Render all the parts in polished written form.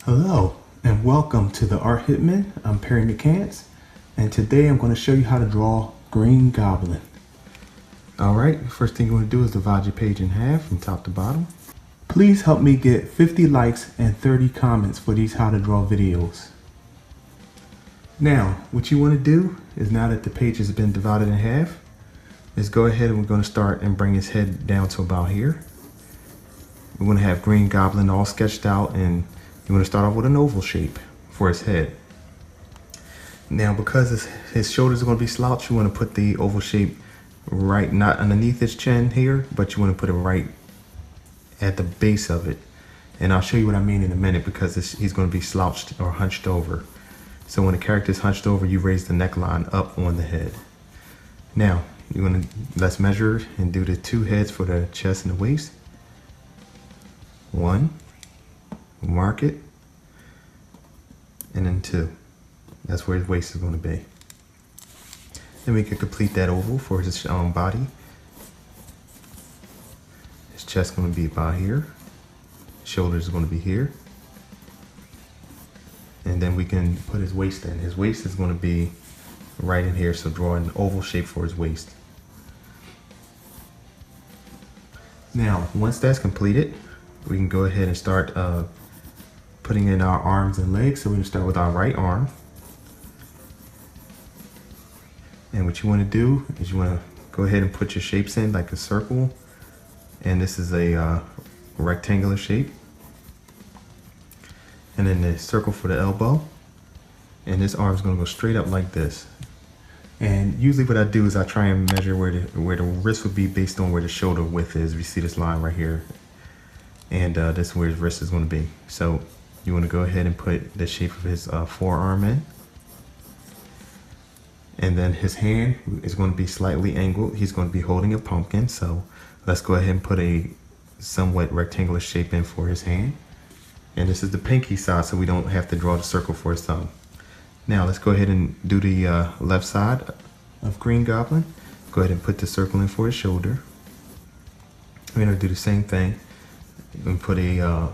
Hello and welcome to the Art Hitman. I'm Perry McCants and today I'm going to show you how to draw Green Goblin. Alright, first thing you want to do is divide your page in half from top to bottom. Please help me get 50 likes and 30 comments for these how to draw videos. Now, what you want to do is, now that the page has been divided in half, is go ahead and we're going to start and bring his head down to about here. We're going to have Green Goblin all sketched out, and you want to start off with an oval shape for his head. Now, because his shoulders are going to be slouched, you want to put the oval shape right, not underneath his chin here, but you want to put it right at the base of it. And I'll show you what I mean in a minute, because he's going to be slouched or hunched over. So when the character is hunched over, you raise the neckline up on the head. Now, let's measure and do the two heads for the chest and the waist. One, mark it, and then two. That's where his waist is going to be. Then we can complete that oval for his body. His chest is going to be about here. Shoulders are going to be here. And then we can put his waist in. His waist is going to be right in here, so draw an oval shape for his waist. Now, once that's completed, we can go ahead and start putting in our arms and legs. So we can start with our right arm. And what you want to do is you want to go ahead and put your shapes in, like a circle. And this is a rectangular shape. And then the circle for the elbow. And this arm is going to go straight up like this. And usually what I do is I try and measure where the wrist would be based on where the shoulder width is. You see this line right here. And this is where his wrist is going to be. So you want to go ahead and put the shape of his forearm in. And then his hand is going to be slightly angled. He's going to be holding a pumpkin. So let's go ahead and put a somewhat rectangular shape in for his hand. And this is the pinky side, so we don't have to draw the circle for his thumb. Now let's go ahead and do the left side of Green Goblin. Go ahead and put the circle in for his shoulder. We're going to do the same thing. We're going to put a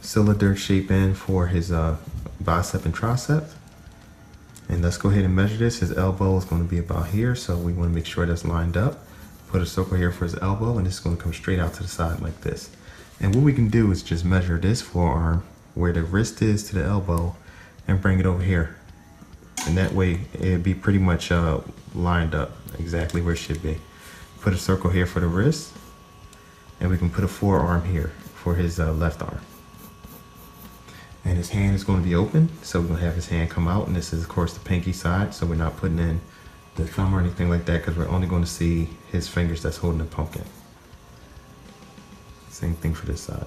cylinder shape in for his bicep and tricep. And let's go ahead and measure this. His elbow is going to be about here, so we want to make sure that's lined up. Put a circle here for his elbow, and this is going to come straight out to the side like this. And what we can do is just measure this forearm where the wrist is to the elbow and bring it over here. And that way it'd be pretty much lined up exactly where it should be. Put a circle here for the wrist, and we can put a forearm here for his left arm. And his hand is going to be open, so we're going to have his hand come out, and this is of course the pinky side, so we're not putting in the thumb or anything like that, because we're only going to see his fingers that's holding the pumpkin. Same thing for this side.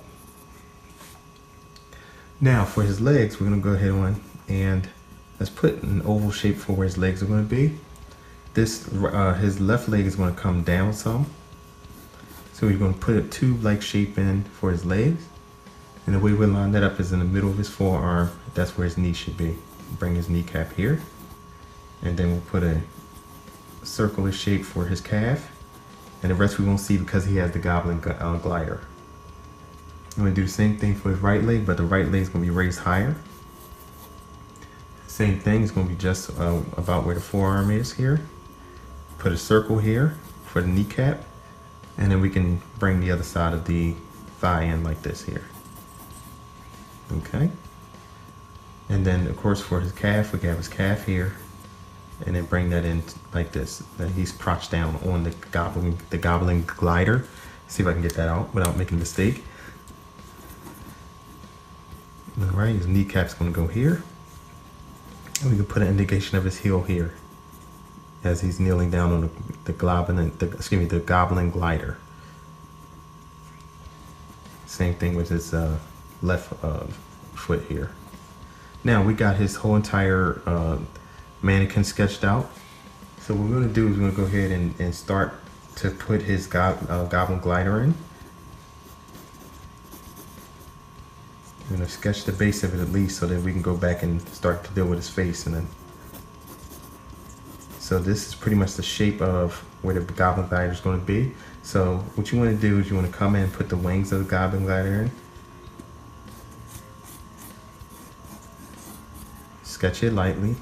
Now for his legs, we're going to go ahead on and let's put an oval shape for where his legs are going to be. His left leg is going to come down some. So we're going to put a tube-like shape in for his legs. And the way we line that up is in the middle of his forearm. That's where his knee should be. Bring his kneecap here. And then we'll put a circular shape for his calf. And the rest we won't see because he has the Goblin glider. I'm going to do the same thing for his right leg, but the right leg is going to be raised higher. Same thing, it's going to be just about where the forearm is here. Put a circle here for the kneecap, and then we can bring the other side of the thigh in like this here. Okay. And then of course for his calf, we can have his calf here, and then bring that in like this. Then he's crouched down on the Goblin glider. See if I can get that out without making a mistake. All right, his kneecap's going to go here. And we can put an indication of his heel here as he's kneeling down on the Goblin glider. Same thing with his left foot here. Now we got his whole entire mannequin sketched out. So what we're going to do is we're going to go ahead and start to put his Goblin glider in. I'm going to sketch the base of it at least, so that we can go back and start to deal with his face. And then, so this is pretty much the shape of where the Goblin glider is going to be. So what you want to do is you want to come in and put the wings of the Goblin glider in. sketch it lightly,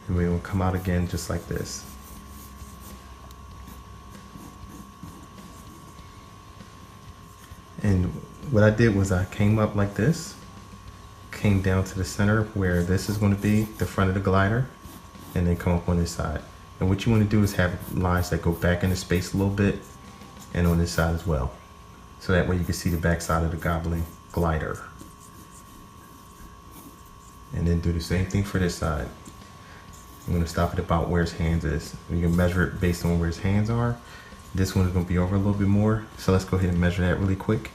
and we will come out again just like this. And what I did was I came up like this, came down to the center where this is going to be the front of the glider, and then come up on this side. And what you want to do is have lines that go back into space a little bit, and on this side as well. So that way you can see the back side of the Goblin glider. And then do the same thing for this side. I'm going to stop it about where his hands is. You can measure it based on where his hands are. This one is going to be over a little bit more. So let's go ahead and measure that really quick.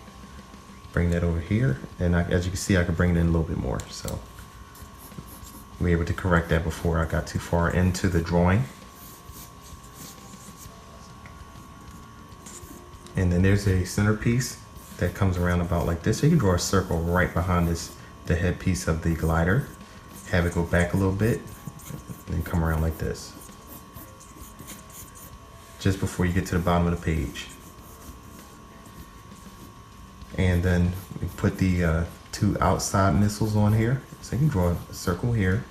Bring that over here. And as you can see, I can bring it in a little bit more. So we're able to correct that before I got too far into the drawing. And then there's a centerpiece that comes around about like this. So you can draw a circle right behind the headpiece of the glider. Have it go back a little bit and then come around like this. Just before you get to the bottom of the page. And then we put the two outside missiles on here. So you can draw a circle here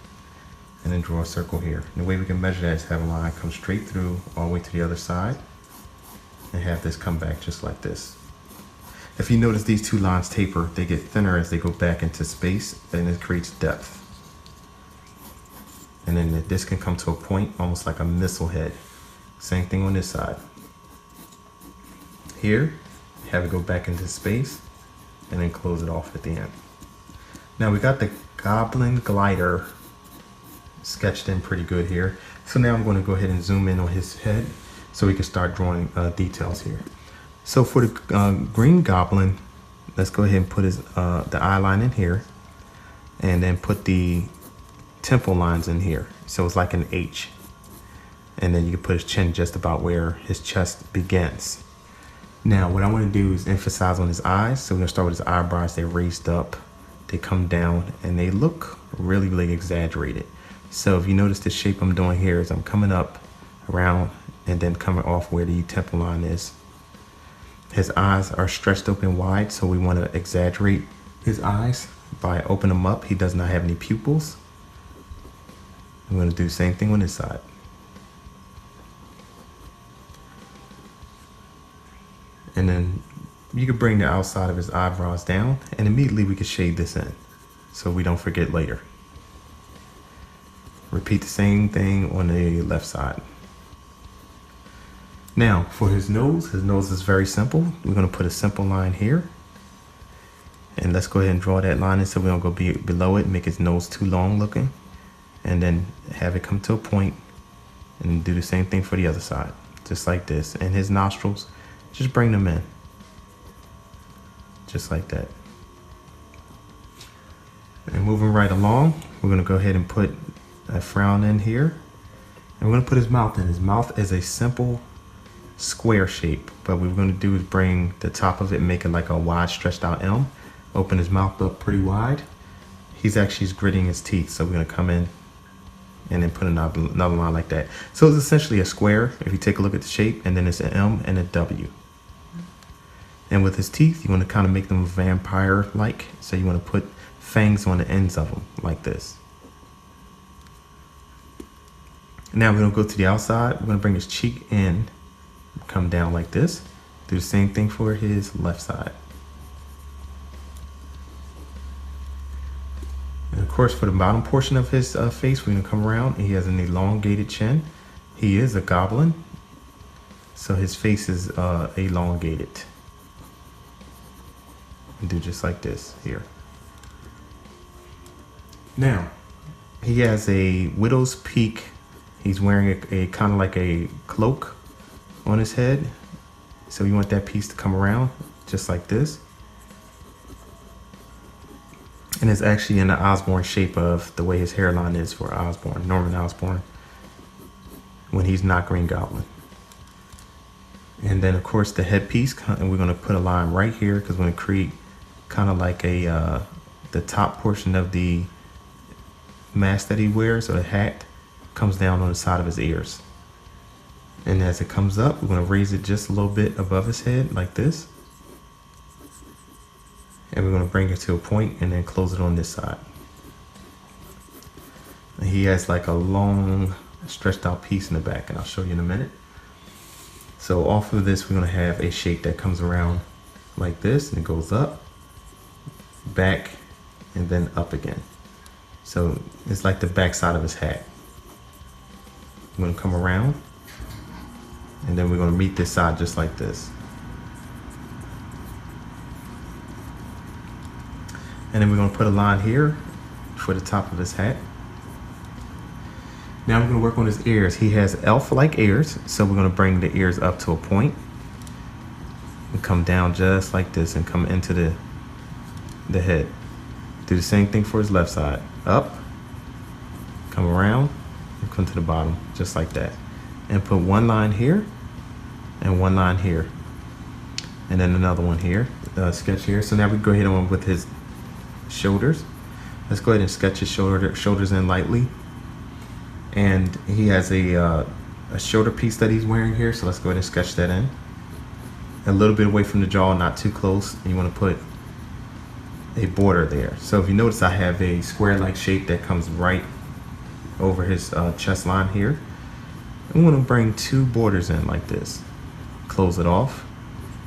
and then draw a circle here. And the way we can measure that is have a line come straight through all the way to the other side and have this come back just like this. If you notice these two lines taper, they get thinner as they go back into space, and it creates depth. And then this can come to a point almost like a missile head. Same thing on this side. Here, have it go back into space and then close it off at the end. Now we got the Goblin glider sketched in pretty good here. So now I'm going to go ahead and zoom in on his head so we can start drawing details here. So for the Green Goblin, let's go ahead and put his the eye line in here, and then put the temple lines in here. So it's like an H. And then you can put his chin just about where his chest begins. Now what I want to do is emphasize on his eyes. So we're going to start with his eyebrows. They're raised up, they come down, and they look really, really exaggerated. So if you notice the shape I'm doing here is I'm coming up around and then coming off where the temple line is. His eyes are stretched open wide, so we want to exaggerate his eyes by opening them up. He does not have any pupils. I'm going to do the same thing on this side. And then you can bring the outside of his eyebrows down, and immediately we can shade this in so we don't forget later. Repeat the same thing on the left side. Now for his nose is very simple. We're going to put a simple line here. And let's go ahead and draw that line in so we don't go below it, make his nose too long looking. And then have it come to a point and do the same thing for the other side. Just like this. And his nostrils, just bring them in. Just like that. And moving right along, we're going to go ahead and put a frown in here. And we're going to put his mouth in. His mouth is a simple square shape, but what we're going to do is bring the top of it and make it like a wide stretched out M. Open his mouth up pretty wide. He's actually gritting his teeth, so we're going to come in and then put another line like that. So it's essentially a square if you take a look at the shape, and then it's an M and a W. And with his teeth, you want to kind of make them vampire-like, so you want to put fangs on the ends of them like this. Now we're going to go to the outside. We're going to bring his cheek in, come down like this. Do the same thing for his left side. And of course, for the bottom portion of his face, we're going to come around, and he has an elongated chin. He is a goblin, so his face is elongated. And do just like this here. Now, he has a widow's peak. He's wearing a kind of like a cloak on his head. So you want that piece to come around just like this. And it's actually in the Osborn shape of the way his hairline is for Osborn, Norman Osborn, when he's not Green Goblin. And then of course the headpiece, and we're going to put a line right here because we're going to create kind of like a the top portion of the mask that he wears, or the hat, comes down on the side of his ears. And as it comes up, we're going to raise it just a little bit above his head like this. And we're going to bring it to a point and then close it on this side. And he has like a long stretched out piece in the back, and I'll show you in a minute. So off of this, we're gonna have a shape that comes around like this, and it goes up, back, and then up again. So it's like the back side of his hat. I'm gonna come around, and then we're gonna meet this side just like this. And then we're gonna put a line here for the top of his hat. Now we're gonna work on his ears. He has elf-like ears, so we're gonna bring the ears up to a point and come down just like this and come into the head. Do the same thing for his left side. Up, come around, and come to the bottom, just like that. And put one line here, and one line here. And then another one here, sketch here. So now we go ahead on with his shoulders. Let's go ahead and sketch his shoulders in lightly. And he has a shoulder piece that he's wearing here, so let's go ahead and sketch that in. A little bit away from the jaw, not too close, and you want to put a border there. So if you notice, I have a square-like shape that comes right over his chest line here. I'm going to bring two borders in like this. Close it off.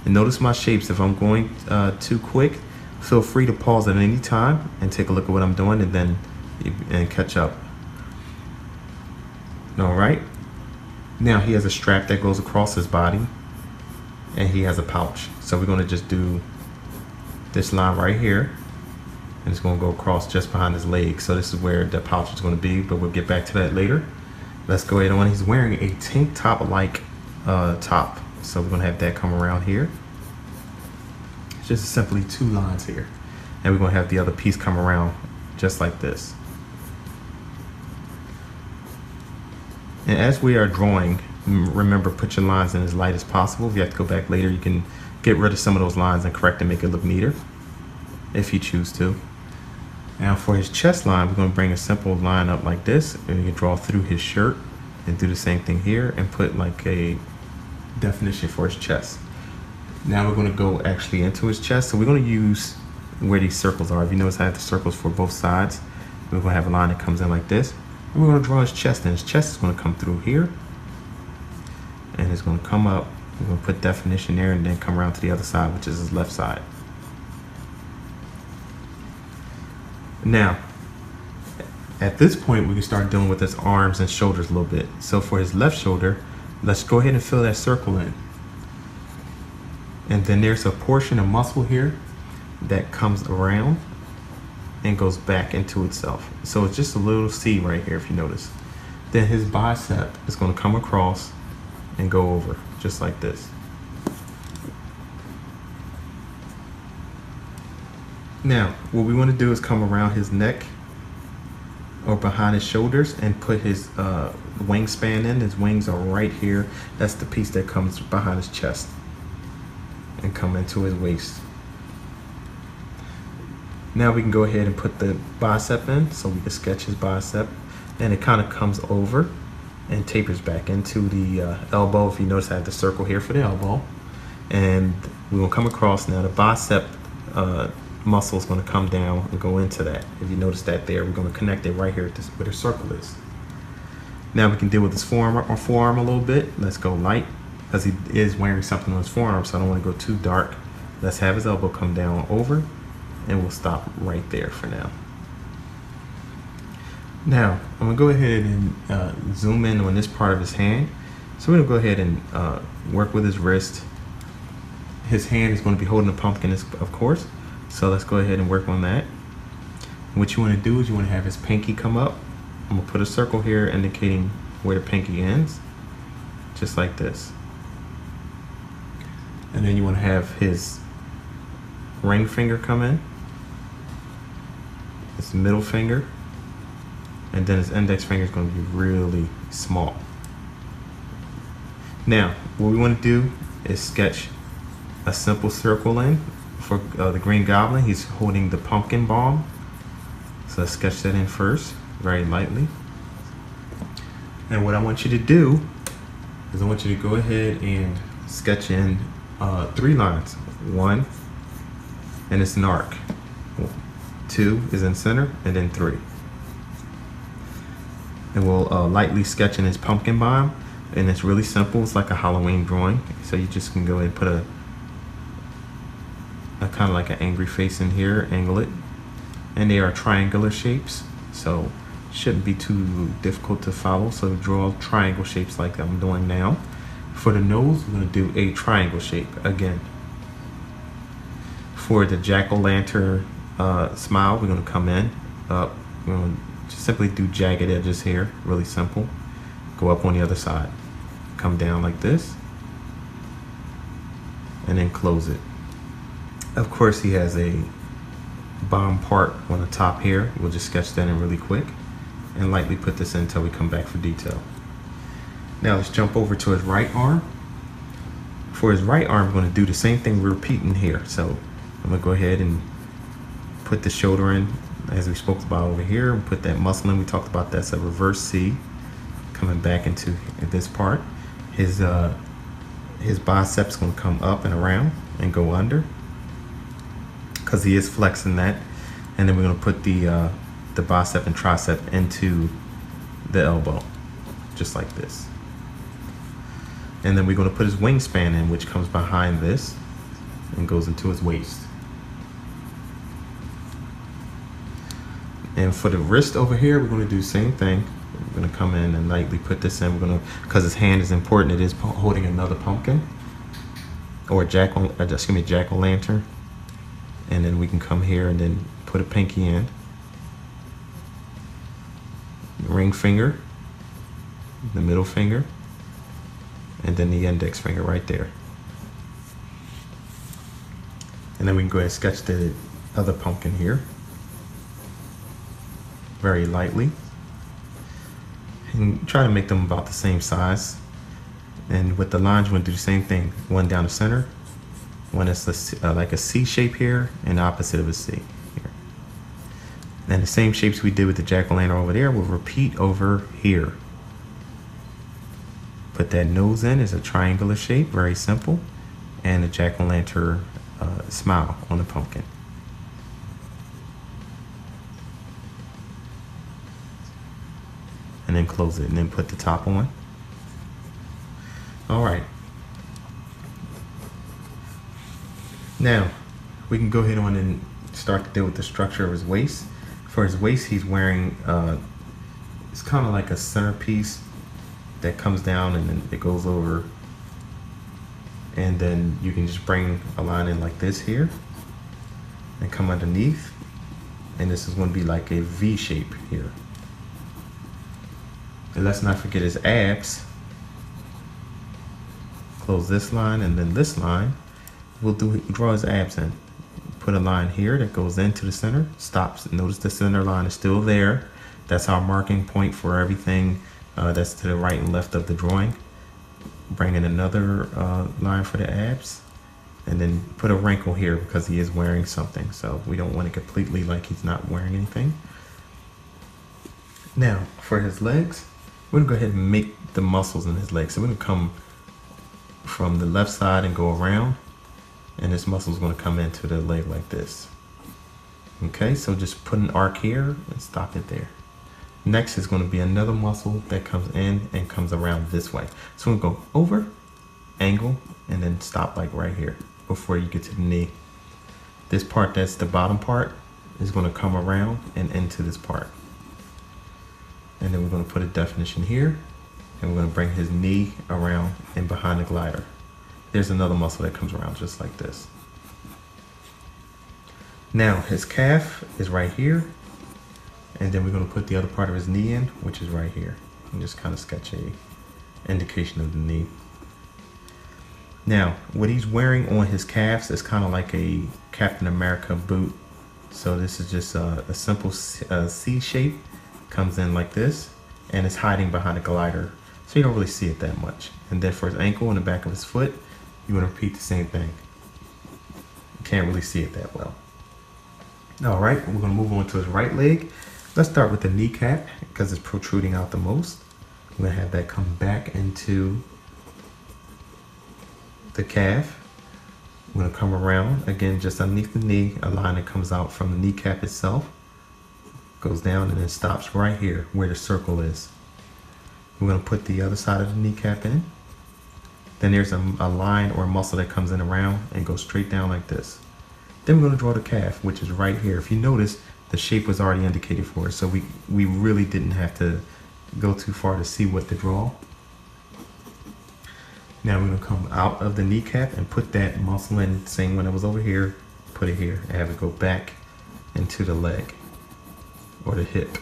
And notice my shapes. If I'm going too quick, feel free to pause at any time and take a look at what I'm doing, and then catch up. All right. Now he has a strap that goes across his body, and he has a pouch. So we're going to just do this line right here, and it's going to go across just behind his leg. So this is where the pouch is going to be, but we'll get back to that later. Let's go ahead on. He's wearing a tank top like top, so we're going to have that come around here. It's just simply two lines here, and we're going to have the other piece come around just like this. And as we are drawing, remember, put your lines in as light as possible. If you have to go back later, you can get rid of some of those lines and correct and make it look neater, if you choose to. Now for his chest line, we're going to bring a simple line up like this, and you can draw through his shirt and do the same thing here and put like a definition for his chest. Now we're going to go actually into his chest. So we're going to use where these circles are. If you notice, I have the circles for both sides. We're going to have a line that comes in like this. And we're going to draw his chest, and his chest is going to come through here, and it's going to come up. We're going to put definition there, and then come around to the other side, which is his left side. Now, at this point, we can start dealing with his arms and shoulders a little bit. So for his left shoulder, let's go ahead and fill that circle in. And then there's a portion of muscle here that comes around and goes back into itself. So it's just a little C right here, if you notice. Then his bicep is going to come across and go over, just like this. Now, what we want to do is come around his neck or behind his shoulders and put his wingspan in. His wings are right here. That's the piece that comes behind his chest and come into his waist. Now we can go ahead and put the bicep in, so we can sketch his bicep, and it kind of comes over and tapers back into the elbow. If you notice, I have the circle here for the elbow, and we will come across. Now the bicep muscle is going to come down and go into that. If you notice that there, we're going to connect it right here at where the circle is. Now we can deal with his forearm a little bit. Let's go light, because he is wearing something on his forearm, so I don't want to go too dark. Let's have his elbow come down over, and we'll stop right there for now. Now, I'm going to go ahead and zoom in on this part of his hand. So we're going to go ahead and work with his wrist. His hand is going to be holding the pumpkin, of course. So let's go ahead and work on that. What you want to do is you want to have his pinky come up. I'm going to put a circle here indicating where the pinky ends, just like this. And then you want to have his ring finger come in, his middle finger, and then his index finger is going to be really small. Now, what we want to do is sketch a simple circle in for the Green Goblin. He's holding the pumpkin bomb. So let's sketch that in first, very lightly. And what I want you to do is I want you to go ahead and sketch in 3 lines. 1, and it's an arc. 2 is in center, and then 3. And we'll lightly sketch in his pumpkin bomb. And it's really simple. It's like a Halloween drawing. So you just can go ahead and put a kind of like an angry face in here, angle it. And they are triangular shapes, so shouldn't be too difficult to follow. So draw triangle shapes like I'm doing now. For the nose, we're going to do a triangle shape again. For the jack-o'-lantern smile, we're going to come in, up. We're going to simply do jagged edges here, really simple. Go up on the other side. Come down like this. And then close it. Of course, he has a bomb part on the top here. We'll just sketch that in really quick and lightly put this in until we come back for detail. Now let's jump over to his right arm. For his right arm, we're going to do the same thing we're repeating here. So I'm going to go ahead and put the shoulder in as we spoke about over here, and put that muscle in. We talked about that's a reverse C coming back into this part. His bicep's going to come up and around and go under, because he is flexing that. And then we're going to put the bicep and tricep into the elbow, just like this. And then we're going to put his wingspan in, which comes behind this and goes into his waist. And for the wrist over here, we're going to do the same thing. We're going to come in and lightly put this in. We're going to, because his hand is important, it is holding another pumpkin or jack-o'-lantern. And then we can come here and then put a pinky in, ring finger, the middle finger, and then the index finger right there. And then we can go ahead and sketch the other pumpkin here very lightly, and try to make them about the same size. And with the lines, we're going to do the same thing. One down the center, one is like a C shape here, and the opposite of a C here. And the same shapes we did with the jack-o'-lantern over there, we'll repeat over here. Put that nose in as a triangular shape, very simple, and the jack-o'-lantern smile on the pumpkin. And then close it, and then put the top on. All right. Now, we can go ahead on and start to deal with the structure of his waist. For his waist, he's wearing, it's kind of like a centerpiece that comes down and then it goes over. And then you can just bring a line in like this here and come underneath. And this is going to be like a V shape here. And let's not forget his abs. Close this line and then this line. We'll draw his abs in. Put a line here that goes into the center, stops. Notice the center line is still there. That's our marking point for everything that's to the right and left of the drawing. Bring in another line for the abs, and then put a wrinkle here because he is wearing something. So we don't want it completely like he's not wearing anything. Now, for his legs, we're gonna go ahead and make the muscles in his legs. So we're gonna come from the left side and go around, and this muscle is gonna come into the leg like this. Okay, so just put an arc here and stop it there. Next is gonna be another muscle that comes in and comes around this way. So we're gonna go over, angle, and then stop like right here before you get to the knee. This part that's the bottom part is gonna come around and into this part. And then we're going to put a definition here, and we're going to bring his knee around and behind the glider. There's another muscle that comes around just like this. Now his calf is right here, and then we're going to put the other part of his knee in, which is right here, and just kind of sketch a indication of the knee. Now what he's wearing on his calves is kind of like a Captain America boot. So this is just a simple C shape. Comes in like this, and it's hiding behind a glider, so you don't really see it that much. And then for his ankle and the back of his foot, you want to repeat the same thing. You can't really see it that well. All right, we're going to move on to his right leg. Let's start with the kneecap because it's protruding out the most. We're going to have that come back into the calf. We're going to come around again just underneath the knee, a line that comes out from the kneecap itself. Goes down and then stops right here where the circle is. We're going to put the other side of the kneecap in. Then there's a line or a muscle that comes in around and goes straight down like this. Then we're going to draw the calf, which is right here. If you notice, the shape was already indicated for us, so we really didn't have to go too far to see what to draw. Now we're going to come out of the kneecap and put that muscle in, same one that was over here, put it here, and have it go back into the leg or the hip.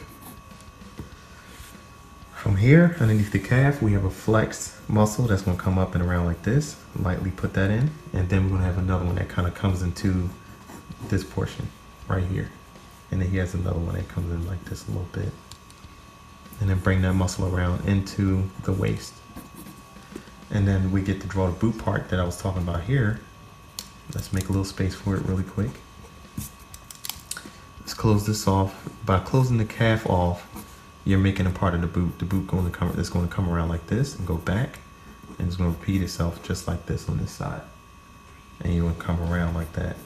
From here, underneath the calf, we have a flex muscle that's going to come up and around like this. Lightly put that in, and then we're going to have another one that kind of comes into this portion right here. And then he has another one that comes in like this a little bit. And then bring that muscle around into the waist. And then we get to draw the boot part that I was talking about here. Let's make a little space for it really quick. Let's close this off. By closing the calf off, you're making a part of the boot. The boot is going to come around like this and go back, and it's going to repeat itself just like this on this side. And you're going to come around like that.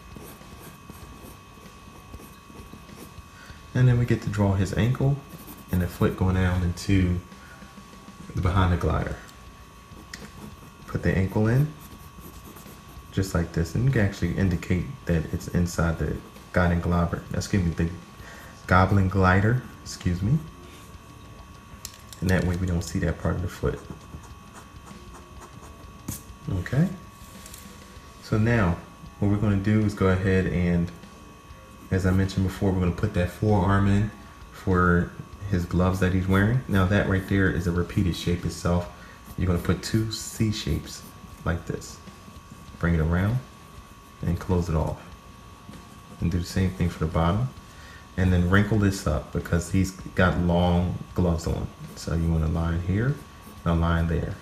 And then we get to draw his ankle and the foot going down into behind the glider. Put the ankle in, just like this, and you can actually indicate that it's inside the guiding glider. The goblin glider, excuse me. And that way we don't see that part of the foot. Okay. So now, what we're going to do is go ahead and, as I mentioned before, we're going to put that forearm in for his gloves that he's wearing. Now that right there is a repeated shape itself. You're going to put two C shapes like this. Bring it around and close it off. And do the same thing for the bottom. And then wrinkle this up because he's got long gloves on. So you want a line here, a line there.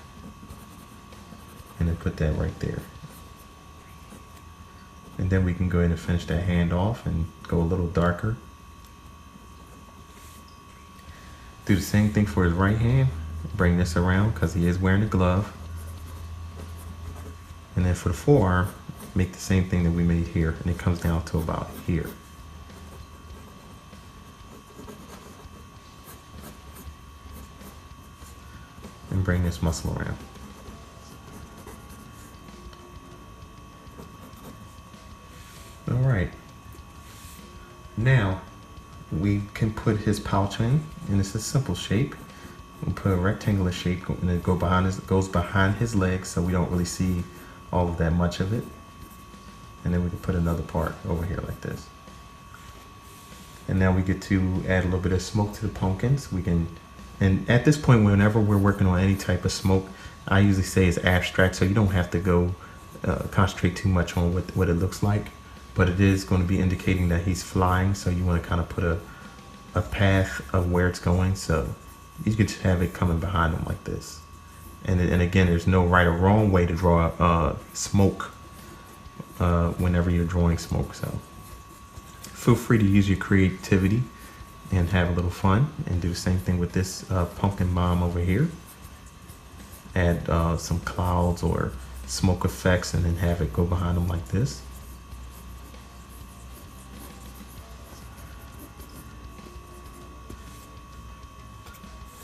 And then put that right there. And then we can go ahead and finish that hand off and go a little darker. Do the same thing for his right hand. Bring this around because he is wearing a glove. And then for the forearm, make the same thing that we made here, and it comes down to about here. And bring this muscle around. All right. Now we can put his pouch in, and it's a simple shape. We'll put a rectangular shape, and it goes behind his legs, so we don't really see all of that much of it. And then we can put another part over here like this. And now we get to add a little bit of smoke to the pumpkins. And at this point, whenever we're working on any type of smoke, I usually say it's abstract, so you don't have to go concentrate too much on what it looks like. But it is going to be indicating that he's flying, so you want to kind of put a path of where it's going. So you can just have it coming behind him like this. And again, there's no right or wrong way to draw smoke whenever you're drawing smoke. So feel free to use your creativity and have a little fun, and do the same thing with this pumpkin bomb over here. Add some clouds or smoke effects, and then have it go behind them like this.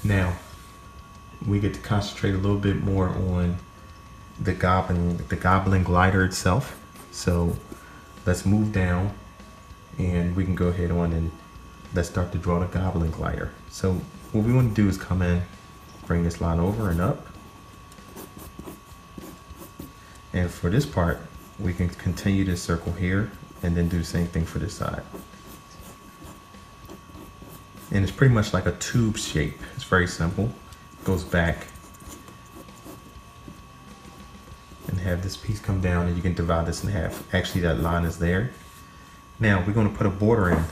Now we get to concentrate a little bit more on the goblin glider itself. So let's move down, and we can go ahead on and let's start to draw the goblin glider. So what we want to do is come in, bring this line over and up. And for this part, we can continue this circle here and then do the same thing for this side. And it's pretty much like a tube shape. It's very simple. It goes back and have this piece come down, and you can divide this in half. Actually, that line is there. Now we're going to put a border in,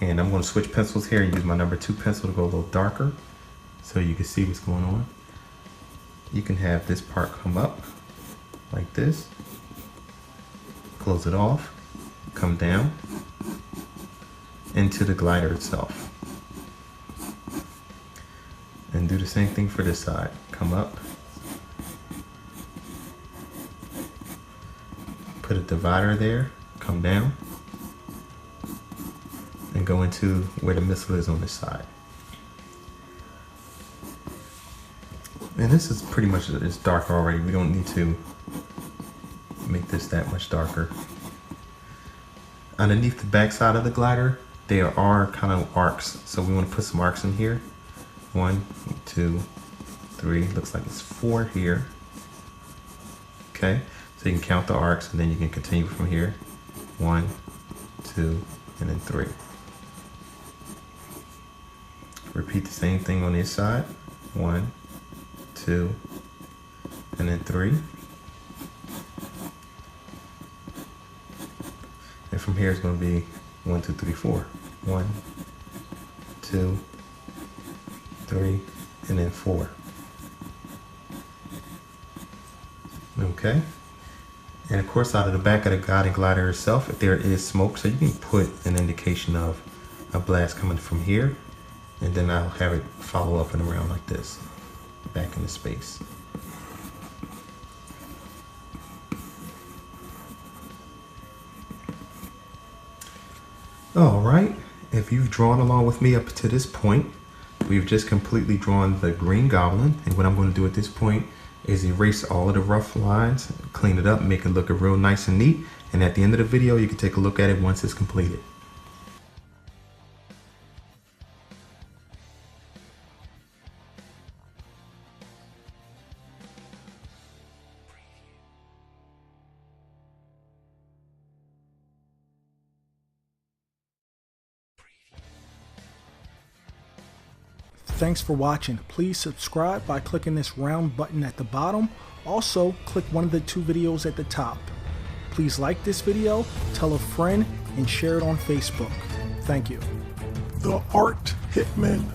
and I'm going to switch pencils here and use my number 2 pencil to go a little darker so you can see what's going on. You can have this part come up like this, close it off, come down into the glider itself. And do the same thing for this side. Come up, put a divider there, come down, and go into where the missile is on this side. And this is pretty much, it's dark already. We don't need to make this that much darker. Underneath the back side of the glider, there are kind of arcs. So we want to put some arcs in here. 1, 2, 3, looks like it's 4 here. Okay, so you can count the arcs and then you can continue from here. 1, 2, and then 3. Repeat the same thing on this side. 1, 2, and then 3. And from here it's going to be 1, 2, 3, 4. 1, 2, 3, and then 4. Okay. And of course, out of the back of the guiding glider itself, if there is smoke, so you can put an indication of a blast coming from here, and then I'll have it follow up and around like this, back into space. All right, if you've drawn along with me up to this point, we've just completely drawn the Green Goblin, and what I'm going to do at this point is erase all of the rough lines, clean it up, make it look real nice and neat, and at the end of the video you can take a look at it once it's completed. Thanks for watching. Please subscribe by clicking this round button at the bottom. Also, click one of the 2 videos at the top. Please like this video, tell a friend, and share it on Facebook. Thank you. The Art Hitman.